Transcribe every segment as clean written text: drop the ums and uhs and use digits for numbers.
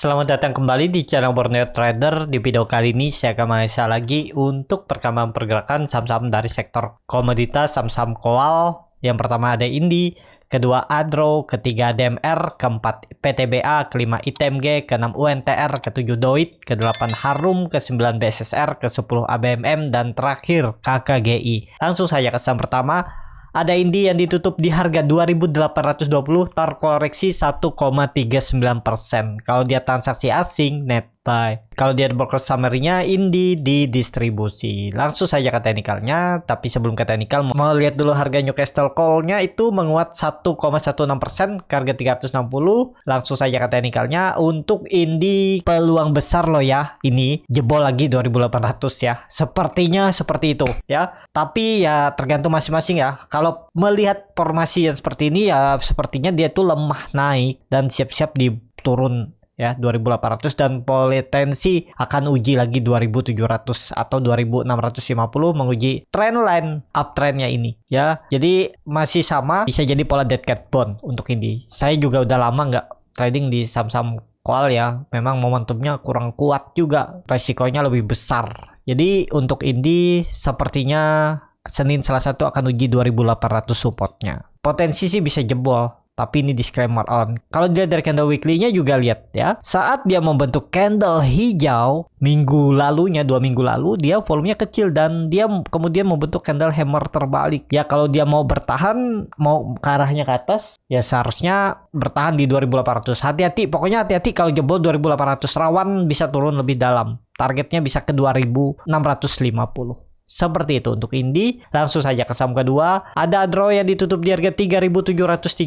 Selamat datang kembali di channel Borneo Trader. Di video kali ini saya akan menganalisa lagi untuk perkembangan pergerakan saham-saham dari sektor komoditas, saham-saham kowal. Yang pertama ada Indi, kedua Adro, ketiga DMR, keempat PTBA, kelima ITMG, keenam UNTR, ketujuh Doit, kedelapan Harum, kesembilan BSSR, kesepuluh ABMM, dan terakhir KKGI. Langsung saja ke saham pertama. Ada Indi yang ditutup di harga 2.820, terkoreksi 1,39%. Kalau dia transaksi asing, net buy. Kalau dia broker summary-nya, Indi didistribusi. Langsung saja ke teknikalnya, tapi sebelum ke teknikal, mau lihat dulu harga Newcastle Coal-nya itu menguat 1,16% ke harga 360. Langsung saja ke teknikalnya. Untuk Indi peluang besar loh ya, ini jebol lagi 2.800 ya. Sepertinya seperti itu ya. Tapi ya tergantung masing-masing ya. Kalau melihat formasi yang seperti ini ya sepertinya dia tuh lemah naik dan siap-siap diturun ya 2.800, dan potensi akan uji lagi 2.700 atau 2.650 menguji trendline uptrendnya ini ya. Jadi masih sama, bisa jadi pola dead cat bond untuk ini. Saya juga udah lama nggak trading di saham-saham kowal ya, memang momentumnya kurang kuat juga, resikonya lebih besar. Jadi untuk Indi sepertinya Senin Selasa itu akan uji 2.800 supportnya. Potensi sih bisa jebol, tapi ini disclaimer on. Kalau dia dari candle weekly-nya juga lihat ya. Saat dia membentuk candle hijau minggu lalunya, 2 minggu lalu, dia volumenya kecil dan dia kemudian membentuk candle hammer terbalik. Ya kalau dia mau bertahan, mau ke arahnya ke atas, ya seharusnya bertahan di 2.800. Hati-hati, pokoknya hati-hati kalau jebol 2.800, rawan bisa turun lebih dalam. Targetnya bisa ke 2.650. Seperti itu untuk Indi. Langsung saja ke saham kedua. Ada Adro yang ditutup di harga 3.730,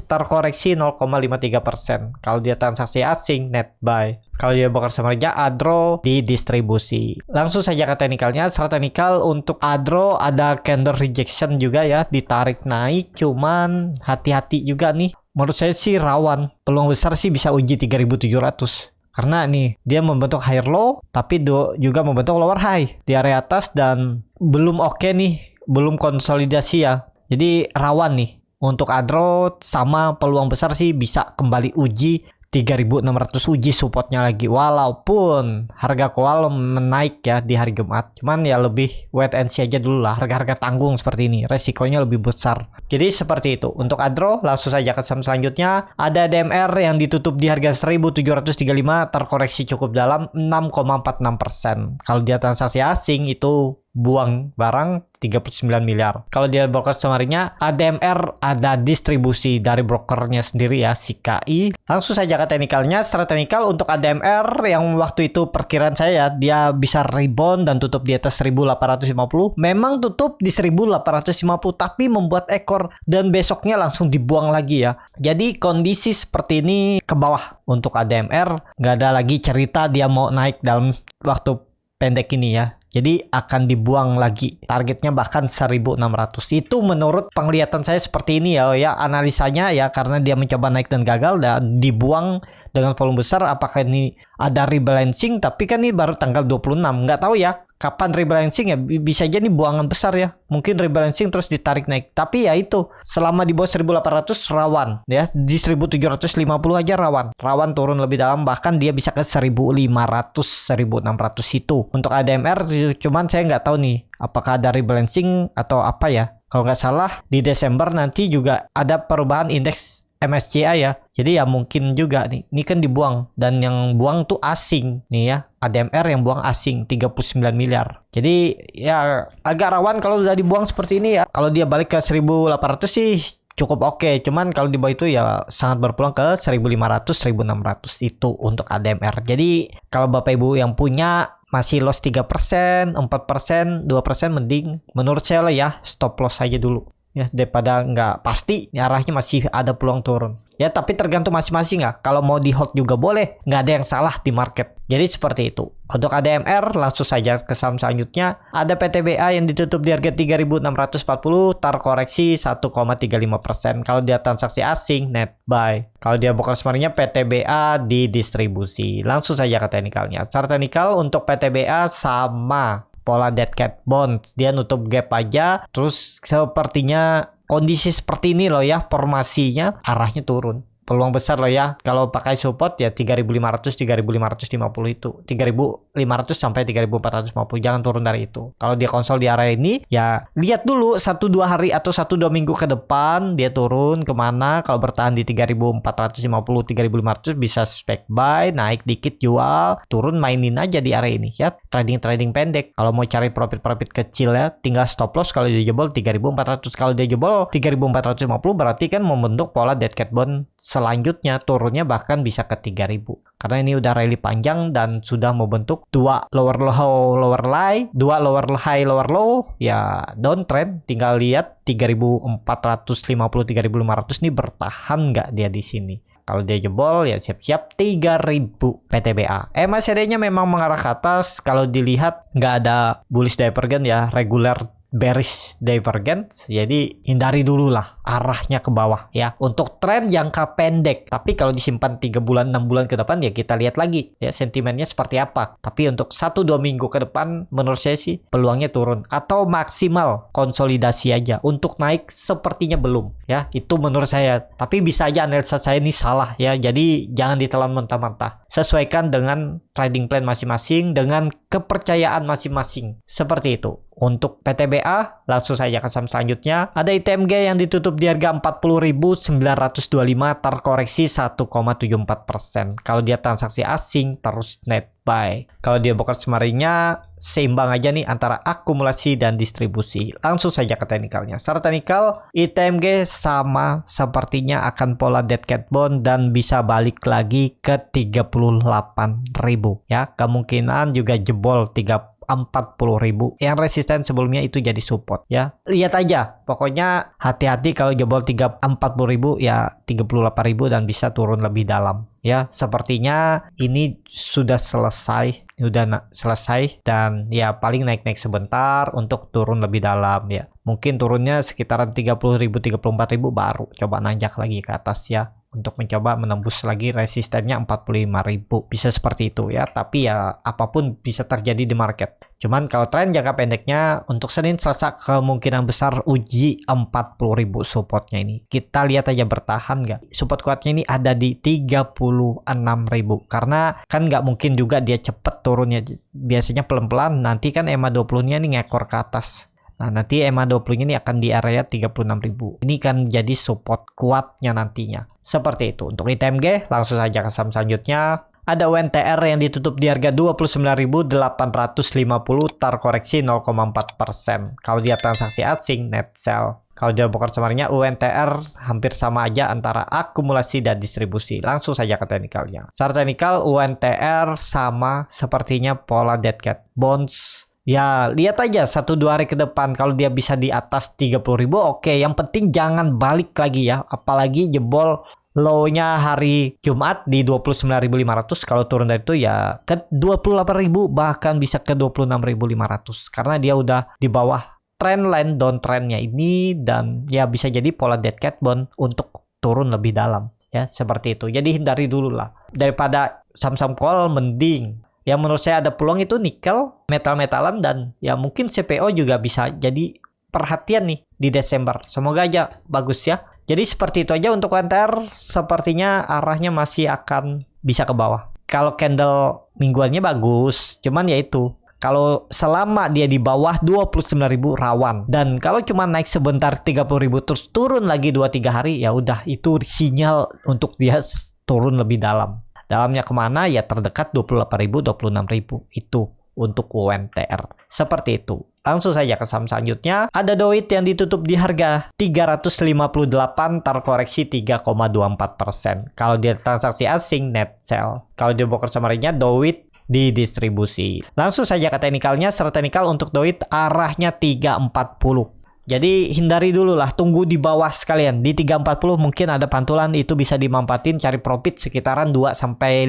terkoreksi 0,53%. Kalau dia transaksi asing, net buy. Kalau dia broker summary-nya, Adro didistribusi. Langsung saja ke teknikalnya. Secara teknikal untuk Adro ada candle rejection juga ya, ditarik naik. Cuman hati-hati juga nih. Menurut saya sih rawan. Peluang besar sih bisa uji 3.700. Karena nih dia membentuk higher low tapi juga membentuk lower high di area atas dan belum oke nih, belum konsolidasi ya. Jadi rawan nih untuk Adro, sama peluang besar sih bisa kembali uji 3.600, uji supportnya lagi. Walaupun harga kowal menaik ya di hari Jumat, cuman ya lebih wait and see aja dulu lah. Harga-harga tanggung seperti ini, resikonya lebih besar. Jadi seperti itu untuk Adro. Langsung saja ke saham selanjutnya. Ada DMR yang ditutup di harga 1.735, terkoreksi cukup dalam 6,46%. Kalau dia transaksi asing itu buang barang 39 miliar. Kalau dia broker summary-nya, ADMR ada distribusi dari brokernya sendiri ya, si KI. Langsung saja ke teknikalnya. Secara teknikal untuk ADMR yang waktu itu perkiraan saya ya, dia bisa rebound dan tutup di atas 1.850. Memang tutup di 1.850 tapi membuat ekor dan besoknya langsung dibuang lagi ya. Jadi kondisi seperti ini ke bawah untuk ADMR. Nggak ada lagi cerita dia mau naik dalam waktu pendek ini ya. Jadi akan dibuang lagi. Targetnya bahkan 1.600. Itu menurut penglihatan saya seperti ini ya analisanya ya, karena dia mencoba naik dan gagal dan dibuang dengan volume besar. Apakah ini ada rebalancing? Tapi kan ini baru tanggal 26. Nggak tahu ya kapan rebalancing ya, bisa aja nih buangan besar ya. Mungkin rebalancing terus ditarik naik. Tapi ya itu, selama di bawah 1.800 rawan ya. Di 1.750 aja rawan. Rawan turun lebih dalam, bahkan dia bisa ke 1.500, 1.600 itu. Untuk ADMR cuman saya nggak tahu nih apakah ada rebalancing atau apa ya. Kalau nggak salah di Desember nanti juga ada perubahan indeks MSCI ya. Jadi ya mungkin juga nih. Ini kan dibuang. Dan yang buang tuh asing nih ya. ADMR yang buang asing 39 miliar. Jadi ya agak rawan kalau udah dibuang seperti ini ya. Kalau dia balik ke 1.800 sih cukup oke. Cuman kalau di bawah itu ya sangat berpeluang ke 1.500, 1.600 itu untuk ADMR. Jadi kalau Bapak Ibu yang punya masih loss 3%, 4%, 2% mending menurut saya lah ya stop loss aja dulu. Ya, daripada nggak pasti arahnya masih ada peluang turun. Ya, tapi tergantung masing-masing ya. Kalau mau di hold juga boleh, nggak ada yang salah di market. Jadi seperti itu. Untuk ADMR, langsung saja ke saham selanjutnya. Ada PTBA yang ditutup di harga 3.640, terkoreksi 1,35%. Kalau dia transaksi asing, net buy. Kalau dia broker summary-nya, PTBA didistribusi. Langsung saja ke teknikalnya. Secara teknikal untuk PTBA sama pola dead cat bond, dia nutup gap aja. Terus sepertinya kondisi seperti ini loh ya, formasinya arahnya turun. peluang besar loh ya. Kalau pakai support ya 3.500, 3.550 itu. 3.500 sampai 3.450, jangan turun dari itu. Kalau dia konsol di area ini ya lihat dulu 1-2 hari atau 1-2 minggu ke depan dia turun kemana. Kalau bertahan di 3.450, 3.500 bisa spec buy, naik dikit jual, turun mainin aja di area ini ya. Trading pendek. Kalau mau cari profit kecil ya tinggal stop loss kalau dia jebol 3.400. Kalau dia jebol 3.450 berarti kan membentuk pola dead cat bond selanjutnya, turunnya bahkan bisa ke 3.000. Karena ini udah rally panjang dan sudah membentuk dua lower low, lower high, dua lower high, lower low, ya downtrend. Tinggal lihat 3.450, 3.500 nih bertahan nggak dia di sini. Kalau dia jebol ya siap-siap 3.000 PTBA. MACD-nya memang mengarah ke atas. Kalau dilihat nggak ada bullish divergence ya, regular bearish divergence, jadi hindari dulu lah arahnya ke bawah ya untuk tren jangka pendek. Tapi kalau disimpan 3 bulan 6 bulan ke depan ya kita lihat lagi ya sentimennya seperti apa. Tapi untuk 1-2 minggu ke depan menurut saya sih peluangnya turun atau maksimal konsolidasi aja. Untuk naik sepertinya belum ya, itu menurut saya. Tapi bisa aja analisa saya ini salah ya, jadi jangan ditelan mentah-mentah. Sesuaikan dengan trading plan masing-masing, dengan kepercayaan masing-masing, seperti itu. Untuk PTBA, langsung saja ke saham selanjutnya. Ada ITMG yang ditutup di harga 40.925, terkoreksi 1,74%. Kalau dia transaksi asing, terus net buy. Kalau dia broker summary-nya, seimbang aja nih antara akumulasi dan distribusi. Langsung saja ke teknikalnya. Secara teknikal, ITMG sama sepertinya akan pola dead cat bond dan bisa balik lagi ke 38.000 ya. Kemungkinan juga jebol 40.000. Yang resisten sebelumnya itu jadi support ya. Lihat aja. Pokoknya hati-hati kalau jebol 40.000 ya 38.000 dan bisa turun lebih dalam. Ya, sepertinya ini sudah selesai. Selesai dan ya paling naik-naik sebentar untuk turun lebih dalam ya. Mungkin turunnya sekitaran 30.000, 34.000 baru coba nanjak lagi ke atas ya. Untuk mencoba menembus lagi resistennya 45.000. Bisa seperti itu ya. Tapi ya apapun bisa terjadi di market. Cuman kalau tren jangka pendeknya untuk Senin Selasa kemungkinan besar uji 40.000 supportnya ini. Kita lihat aja bertahan nggak. Support kuatnya ini ada di 36.000. Karena kan nggak mungkin juga dia cepet turunnya. Biasanya pelan-pelan. Nanti kan EMA 20-nya ini ngekor ke atas. Nah, nanti EMA 20-nya ini akan di area 36.000. Ini kan jadi support kuatnya nantinya. Seperti itu. Untuk ITMG, langsung saja ke saham selanjutnya. Ada UNTR yang ditutup di harga 29.850, terkoreksi 0,4%. Kalau dia transaksi asing, net sell. Kalau dia broker summary-nya, UNTR hampir sama aja antara akumulasi dan distribusi. Langsung saja ke teknikalnya. Secara teknikal, UNTR sama sepertinya pola dead cat bonds. Ya, lihat aja 1-2 hari ke depan. Kalau dia bisa di atas 30.000, oke. Yang penting jangan balik lagi ya. Apalagi jebol low-nya hari Jumat di 29.500. Kalau turun dari itu ya ke 28.000, bahkan bisa ke 26.500. Karena dia udah di bawah trendline downtrendnya ini. Dan ya bisa jadi pola dead cat bond untuk turun lebih dalam. Ya, seperti itu. Jadi hindari dulu lah. Daripada saham-saham call, mending yang menurut saya ada peluang itu nikel, metal-metalan, dan ya mungkin CPO juga bisa jadi perhatian nih di Desember. Semoga aja bagus ya. Jadi seperti itu aja untuk UNTR. Sepertinya arahnya masih akan bisa ke bawah. Kalau candle mingguannya bagus, cuman ya itu. Kalau selama dia di bawah 29.000 rawan. Dan kalau cuma naik sebentar 30.000 terus turun lagi 2-3 hari, ya udah itu sinyal untuk dia turun lebih dalam. Dalamnya kemana? Ya terdekat 28.000, 26.000. Itu untuk UNTR. Seperti itu. Langsung saja ke saham selanjutnya. Ada Doit yang ditutup di harga 358, terkoreksi 3,24%. Kalau dia transaksi asing, net sell. Kalau dia broker summary-nya, Doit di distribusi. Langsung saja ke teknikalnya. Secara teknikal untuk Doit arahnya 340. Jadi hindari dulu lah, tunggu di bawah sekalian. Di 340 mungkin ada pantulan, itu bisa dimanfaatin cari profit sekitaran 2-5%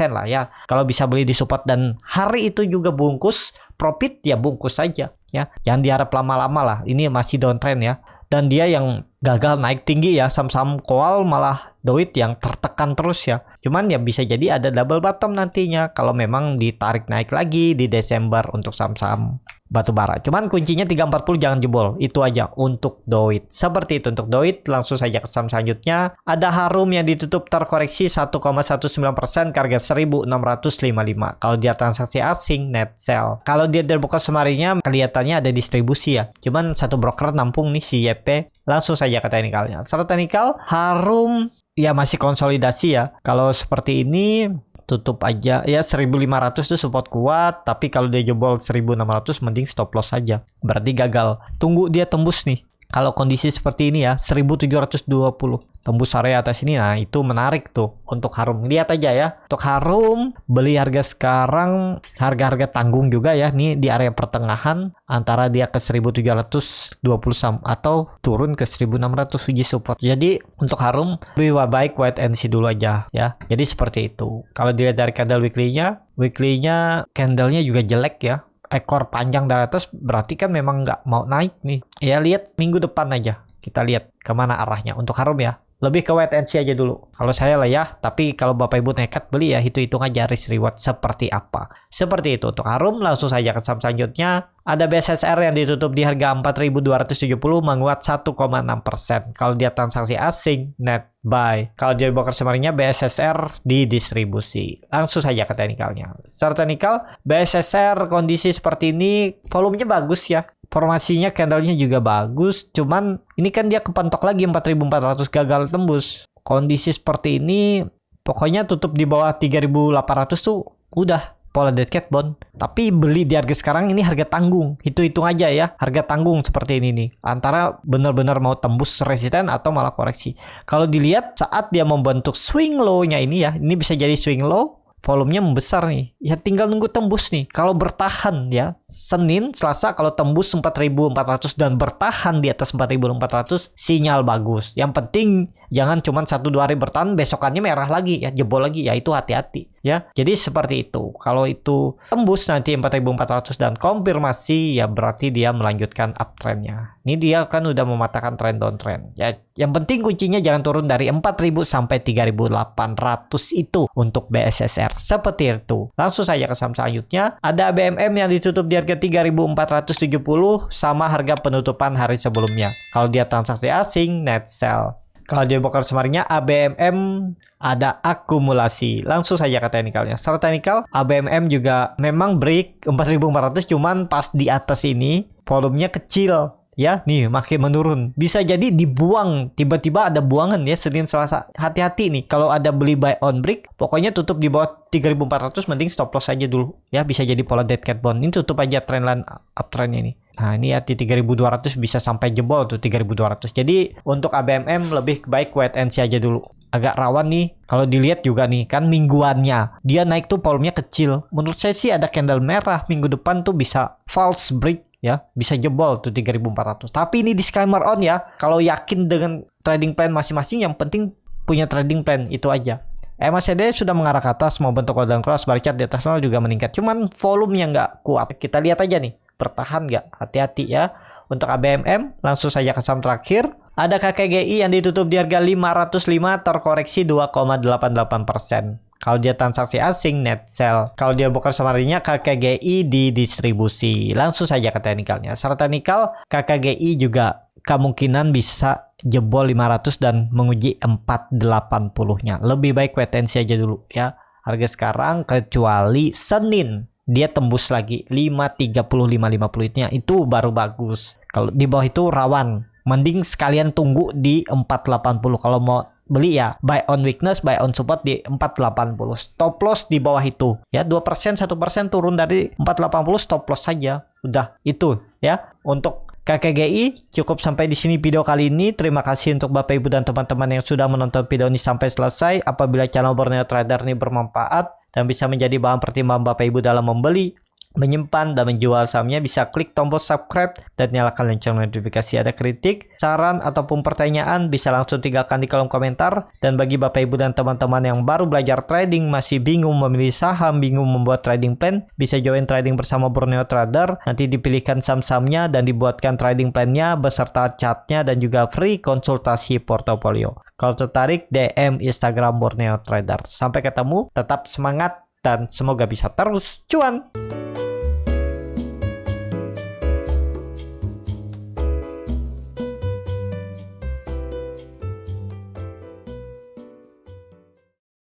lah ya. Kalau bisa beli di support dan hari itu juga bungkus profit ya bungkus saja ya. Jangan diharap lama-lama lah. Ini masih downtrend ya. Dan dia yang gagal naik tinggi ya, saham-saham koal malah Doit yang tertekan terus ya. Cuman ya bisa jadi ada double bottom nantinya kalau memang ditarik naik lagi di Desember untuk saham-saham batubara. Cuman kuncinya 340 jangan jebol. Itu aja untuk Doit. Seperti itu untuk Doit. Langsung saja ke saham selanjutnya. Ada Harum yang ditutup terkoreksi 1,19% ke harga 1655. Kalau dia transaksi asing net sell. Kalau dia terbuka semarinya kelihatannya ada distribusi ya. Cuman satu broker nampung nih si YP. Langsung saja ke teknikalnya. Secara teknikal Harum ya masih konsolidasi ya. Kalau seperti ini tutup aja ya, 1500 tuh support kuat, tapi kalau dia jebol 1600 mending stop loss saja. Berarti gagal. Tunggu dia tembus nih. Kalau kondisi seperti ini ya 1720 tembus area atas ini, nah itu menarik tuh untuk Harum. Lihat aja ya. Untuk Harum beli harga sekarang harga-harga tanggung juga ya. Nih di area pertengahan antara dia ke 1720 atau turun ke 1600 uji support. Jadi untuk Harum lebih baik wait and see dulu aja ya. Jadi seperti itu. Kalau dilihat dari candle weekly-nya candle-nya juga jelek ya. Ekor panjang dari atas berarti kan memang nggak mau naik nih. Ya lihat minggu depan aja. Kita lihat kemana arahnya untuk Harum ya. Lebih ke wait and see aja dulu. Kalau saya lah ya, tapi kalau Bapak Ibu nekat beli ya hitung-hitung aja risk reward seperti apa. Seperti itu untuk Harum. Langsung saja ke saham selanjutnya. Ada BSSR yang ditutup di harga 4.270 menguat 1,6%. Kalau dia transaksi asing net buy. Kalau dia broker semarinya BSSR di distribusi. Langsung saja ke teknikalnya. Secara teknikal BSSR kondisi seperti ini volumenya bagus ya. Formasinya candlenya juga bagus, cuman ini kan dia kepentok lagi 4.400 gagal tembus. Kondisi seperti ini pokoknya tutup di bawah 3.800 tuh udah pola dead cat bond. Tapi beli di harga sekarang ini harga tanggung. Hitung-hitung aja ya, harga tanggung seperti ini nih. Antara benar-benar mau tembus resisten atau malah koreksi. Kalau dilihat saat dia membentuk swing low-nya ini ya, ini bisa jadi swing low. Volumenya membesar nih. Ya tinggal nunggu tembus nih. Kalau bertahan ya. Senin, Selasa kalau tembus 4.400 dan bertahan di atas 4.400 sinyal bagus. Yang penting jangan cuma 1-2 hari bertahan besokannya merah lagi ya, jebol lagi ya, itu hati-hati ya. Jadi seperti itu. Kalau itu tembus nanti 4.400 dan konfirmasi ya berarti dia melanjutkan uptrendnya. Ini dia kan udah mematahkan trend downtrend. Ya yang penting kuncinya jangan turun dari 4.000 sampai 3.800 itu untuk BSSR. Seperti itu. Langsung saja ke saham selanjutnya. Ada ABMM yang ditutup di harga 3.470 sama harga penutupan hari sebelumnya. Kalau dia transaksi asing net sell. Kalau dia broker semarinya ABMM ada akumulasi. Langsung saja ke teknikalnya. Secara teknikal ABMM juga memang break 4.400 cuman pas di atas ini volumenya kecil. Ya, nih makin menurun. Bisa jadi dibuang, tiba-tiba ada buangan ya Senin Selasa. Hati-hati nih kalau ada beli buy on break, pokoknya tutup di bawah 3.400 mending stop loss aja dulu. Ya, bisa jadi pola dead cat bond. Ini tutup aja trendline uptrendnya nih. Nah, ini ya di 3.200 bisa sampai jebol tuh 3.200. Jadi untuk ABMM lebih baik wait and see aja dulu. Agak rawan nih. Kalau dilihat juga nih kan mingguannya. Dia naik tuh volumenya kecil. Menurut saya sih ada candle merah minggu depan tuh bisa false break. Ya, bisa jebol tuh 3.400. Tapi ini disclaimer on ya. Kalau yakin dengan trading plan masing-masing, yang penting punya trading plan itu aja. MACD sudah mengarah ke atas, mau bentuk golden cross, bar chart di atas 0 juga meningkat. Cuman volumenya nggak kuat. Kita lihat aja nih, bertahan nggak? Hati-hati ya. Untuk ABMM, langsung saja ke saham terakhir. Ada KKGI yang ditutup di harga 505 terkoreksi 2,88%. Kalau dia transaksi asing net sell. Kalau dia broker semarinya KKGI di distribusi. Langsung saja ke teknikalnya. Secara teknikal KKGI juga kemungkinan bisa jebol 500 dan menguji 480-nya. Lebih baik wait and see aja dulu ya. Harga sekarang kecuali Senin dia tembus lagi 530 550-nya itu baru bagus. Kalau di bawah itu rawan. Mending sekalian tunggu di 480 kalau mau beli ya, buy on weakness, buy on support di 480. Stop loss di bawah itu. Ya, 2%, 1% turun dari 480 stop loss saja. Udah, itu ya. Untuk KKGI cukup sampai di sini video kali ini. Terima kasih untuk Bapak Ibu dan teman-teman yang sudah menonton video ini sampai selesai. Apabila channel Borneo Trader ini bermanfaat dan bisa menjadi bahan pertimbangan Bapak Ibu dalam membeli menyimpan dan menjual sahamnya, bisa klik tombol subscribe dan nyalakan lonceng notifikasi. Ada kritik, saran, ataupun pertanyaan bisa langsung tinggalkan di kolom komentar. Dan bagi Bapak Ibu dan teman-teman yang baru belajar trading, masih bingung memilih saham, bingung membuat trading plan, bisa join trading bersama Borneo Trader. Nanti dipilihkan saham-sahamnya dan dibuatkan trading plan-nya beserta chartnya dan juga free konsultasi portofolio. Kalau tertarik, DM Instagram Borneo Trader. Sampai ketemu, tetap semangat dan semoga bisa terus cuan.